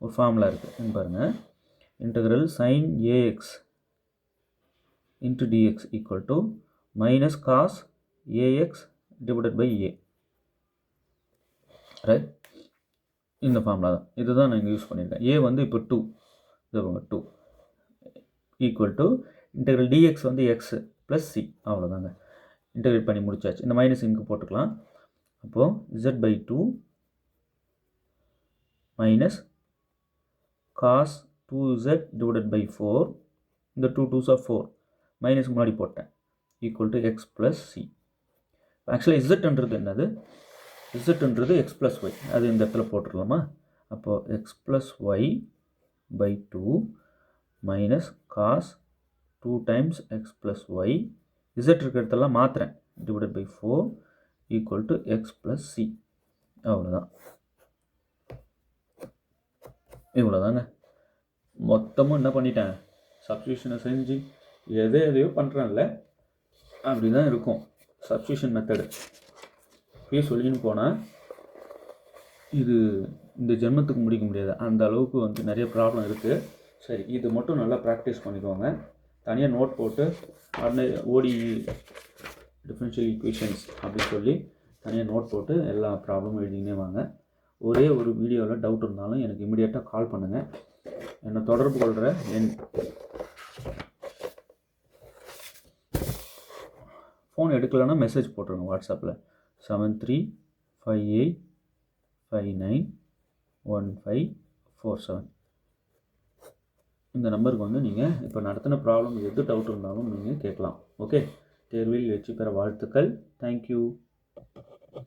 ஒரு ஃபார்முலா இருக்குது பாருங்கள். Integral sin ax into dx equal to minus cos ax divided by a. Right, இந்த ஃபார்முலா தான், இதுதான் நான் இங்கே யூஸ் பண்ணியிருக்கேன். a வந்து இப்போ 2, இது 2 ஈக்குவல் டு இன்டெக்ரல் dx வந்து x ப்ளஸ் சி, அவ்வளோதாங்க. இன்டெகிரேட் பண்ணி முடிச்சாச்சு. இந்த மைனஸ் இங்கே போட்டுக்கலாம். அப்போது z by 2 minus cos 2z divided by 4, இந்த 2 2s are 4, மைனஸ் முன்னாடி போட்டேன், equal to X plus C. ஆக்சுவலாக இசட்ன்றது என்னது, இசட்ன்றது எக்ஸ் ப்ளஸ் ஒய், அது இந்த இடத்துல போட்டுடலாமா? அப்போது X plus Y by 2 minus cos 2 times X plus Y, Z இருக்கிற இடத்தெல்லாம் மாற்றுறேன், divided by 4 equal to X plus C. அவ்வளோதான், இவ்வளோதாங்க. மொத்தமும் என்ன பண்ணிட்டேன், சப்ஸ்டியூஷனை செஞ்சு எதையோ பண்ணுறேன்ல, அப்படி தான் இருக்கும் சப்ஸ்டியூஷன் மெத்தடு. இப்படியே சொல்லின்னு போனால் இது இந்த ஜென்மத்துக்கு முடிக்க முடியாது, அந்த அளவுக்கு வந்து நிறைய ப்ராப்ளம் இருக்குது. சரி, இது மட்டும் நல்லா ப்ராக்டிஸ் பண்ணிக்கோங்க. தனியாக நோட் போட்டு ஓடி டிஃபரன்ஷியல் ஈக்குவேஷன்ஸ் அப்படின்னு சொல்லி தனியாக நோட் போட்டு எல்லா ப்ராப்ளமும் எழுதினே வாங்க. ஒரே ஒரு வீடியோவில் டவுட் இருந்தாலும் எனக்கு இமிடியேட்டாக கால் பண்ணுங்கள். என்னை தொடர்பு கொள்கிற என் ஃபோன் எடுக்கலைன்னா மெசேஜ் போட்டுருங்க வாட்ஸ்அப்பில் 7358591547. இந்த நம்பருக்கு வந்து நீங்கள் இப்போ நடத்தின ப்ராப்ளம் எது டவுட் இருந்தாலும் நீங்கள் கேட்கலாம். ஓகே, தேர்வில் வெற்றி பெற வாழ்த்துக்கள். தேங்க்யூ.